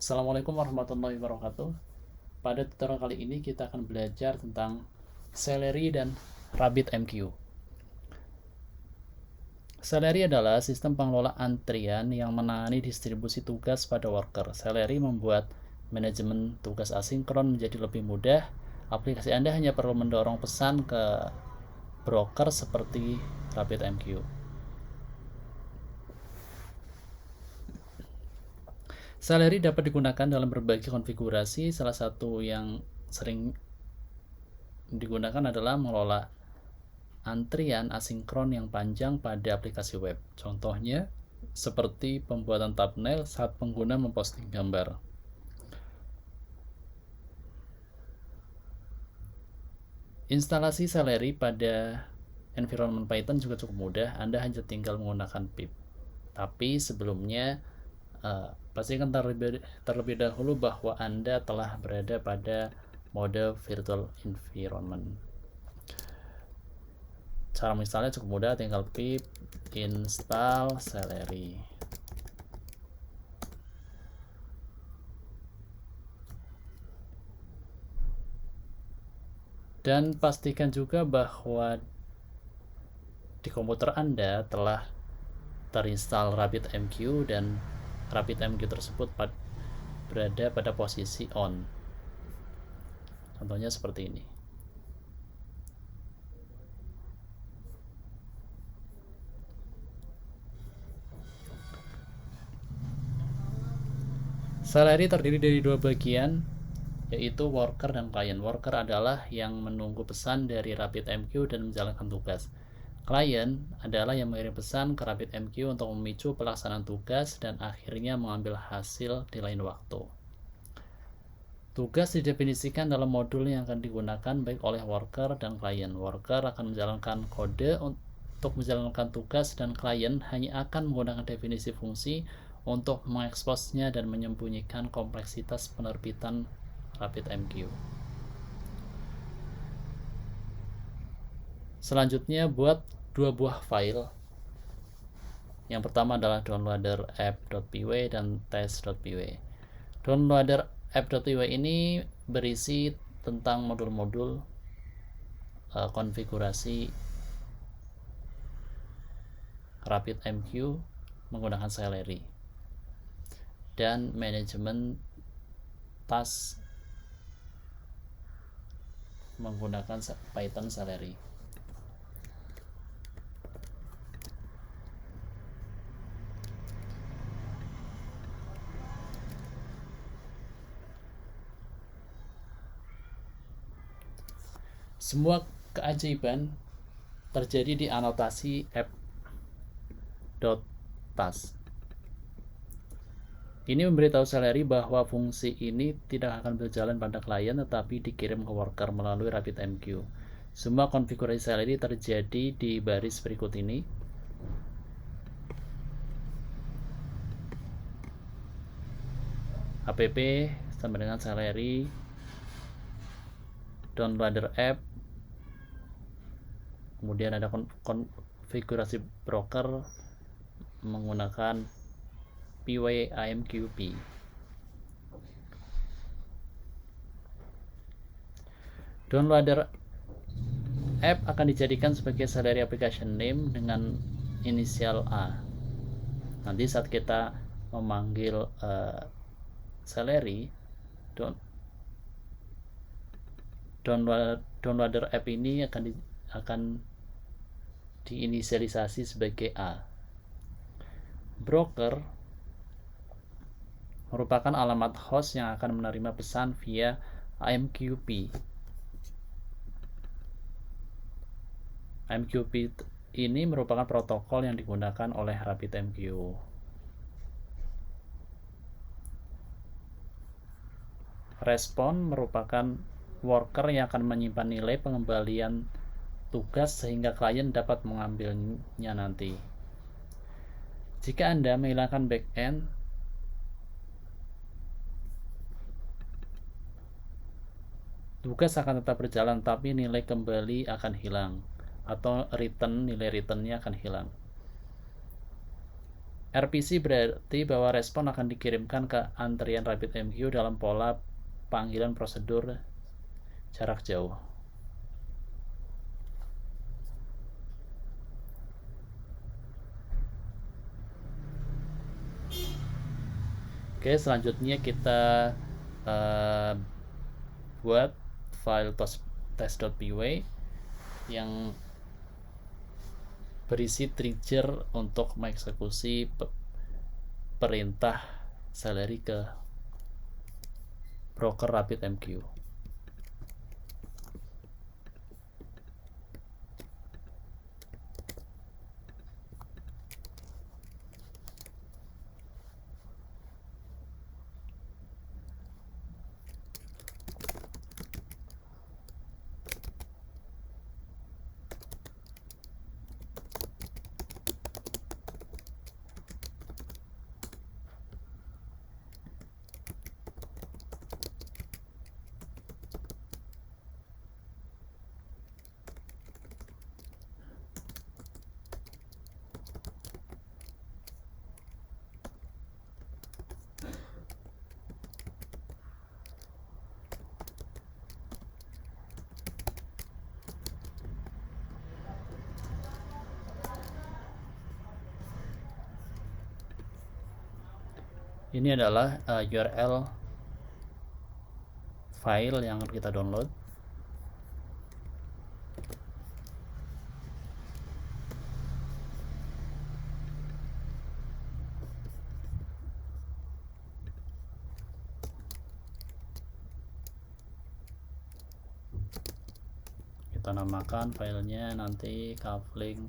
Assalamualaikum warahmatullahi wabarakatuh. Pada tutorial kali ini kita akan belajar tentang Celery dan RabbitMQ. Celery adalah sistem pengelola antrian yang menangani distribusi tugas pada worker. Celery membuat manajemen tugas asinkron menjadi lebih mudah. Aplikasi Anda hanya perlu mendorong pesan ke broker seperti RabbitMQ. Celery dapat digunakan dalam berbagai konfigurasi. Salah satu yang sering digunakan adalah mengelola antrian asinkron yang panjang pada aplikasi web. Contohnya seperti pembuatan thumbnail saat pengguna memposting gambar. Instalasi Celery pada environment Python juga cukup mudah. Anda hanya tinggal menggunakan pip. Tapi sebelumnya pastikan terlebih dahulu bahwa Anda telah berada pada mode virtual environment. Cara menginstalnya cukup mudah, tinggal pip install Celery. Dan pastikan juga bahwa di komputer Anda telah terinstall RabbitMQ dan RabbitMQ tersebut berada pada posisi on. Contohnya seperti ini. Celery terdiri dari dua bagian, yaitu worker dan client. Worker adalah yang menunggu pesan dari RabbitMQ dan menjalankan tugas. Client adalah yang mengirim pesan ke RabbitMQ untuk memicu pelaksanaan tugas dan akhirnya mengambil hasil di lain waktu. Tugas didefinisikan dalam modul yang akan digunakan baik oleh worker dan client. Worker akan menjalankan kode untuk menjalankan tugas dan klien hanya akan menggunakan definisi fungsi untuk mengeksposnya dan menyembunyikan kompleksitas penerbitan RabbitMQ. Selanjutnya buat dua buah file. Yang pertama adalah downloader app.py dan test.py. Downloader app.py ini berisi tentang modul-modul konfigurasi RabbitMQ menggunakan Celery dan manajemen task menggunakan Python Celery. Semua keajaiban terjadi di anotasi app.task. Ini memberitahu Celery bahwa fungsi ini tidak akan berjalan pada klien tetapi dikirim ke worker melalui RabbitMQ. Semua konfigurasi Celery terjadi di baris berikut ini. app sama dengan Celery, downloader app, kemudian ada konfigurasi broker menggunakan PyIMQP. Downloader app akan dijadikan sebagai Celery application name dengan inisial A. Nanti saat kita memanggil Celery, downloader app ini akan diinisialisasi sebagai A. Broker merupakan alamat host yang akan menerima pesan via IMQP. IMQP ini merupakan protokol yang digunakan oleh RabbitMQ. Respon merupakan worker yang akan menyimpan nilai pengembalian tugas sehingga klien dapat mengambilnya nanti. Jika Anda menghilangkan backend, tugas akan tetap berjalan tapi nilai kembali akan hilang, atau nilai returnnya akan hilang. RPC berarti bahwa respon akan dikirimkan ke antrian RabbitMQ dalam pola panggilan prosedur jarak jauh. Oke, selanjutnya kita buat file test.py yang berisi trigger untuk mengeksekusi perintah Celery ke broker RabbitMQ. Ini adalah URL file yang kita download. Kita namakan filenya nanti kafling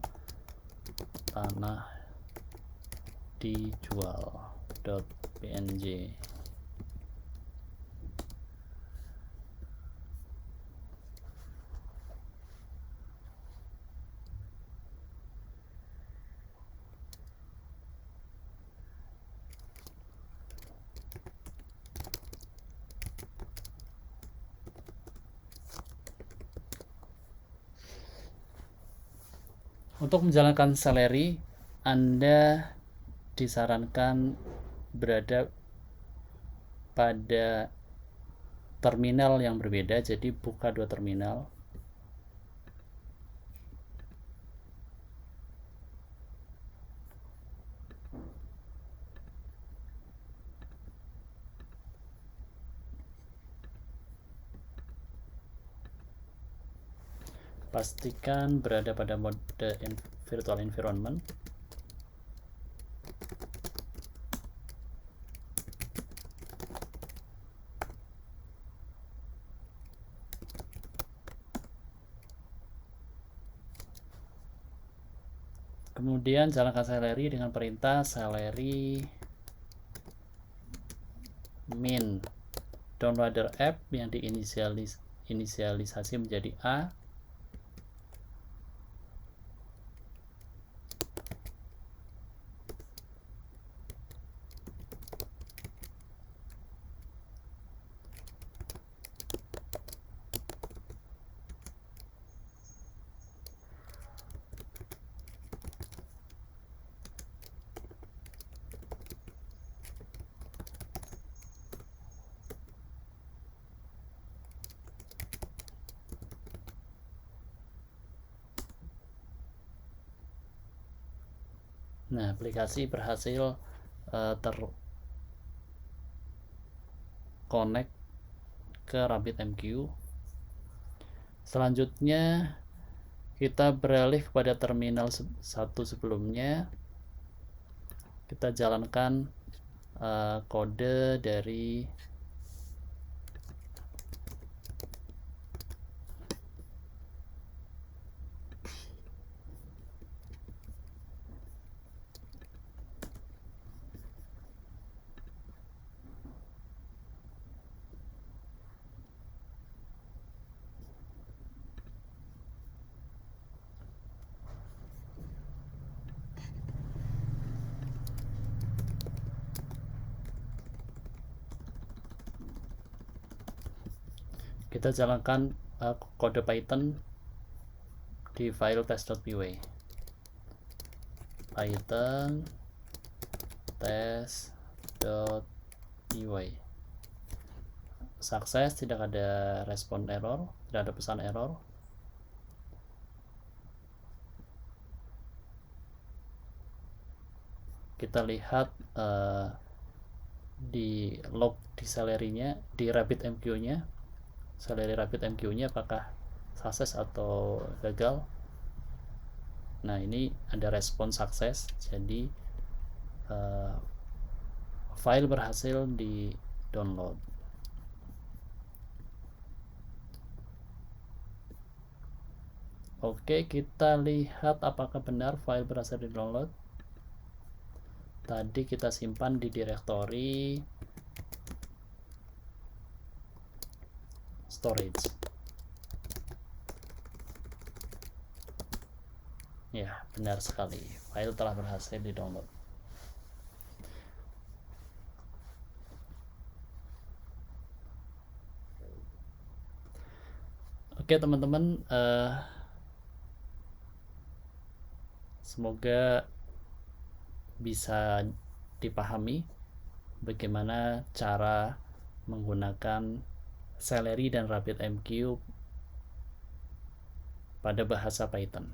tanah dijual.png. Untuk menjalankan Celery, Anda disarankan berada pada terminal yang berbeda, jadi buka dua terminal. Pastikan berada pada mode virtual environment. Kemudian jalankan Celery dengan perintah Celery min downloader app yang diinisialisasi menjadi A. Nah, aplikasi berhasil terconnect ke RabbitMQ. Selanjutnya kita beralih kepada terminal satu sebelumnya. Kita jalankan kode dari kita jalankan kode Python di file test.py. Python test.py. Sukses, tidak ada respon error, tidak ada pesan error. Kita lihat di log di Celery-nya, di RabbitMQ-nya, Celery RabbitMQ-nya apakah sukses atau gagal. Nah, ini ada respon sukses, jadi file berhasil di download. Oke, kita lihat apakah benar file berhasil di download. Tadi kita simpan di direktori storage. Ya, benar sekali. File telah berhasil di download. Oke teman-teman, semoga bisa dipahami bagaimana cara menggunakan Celery dan RabbitMQ pada bahasa Python.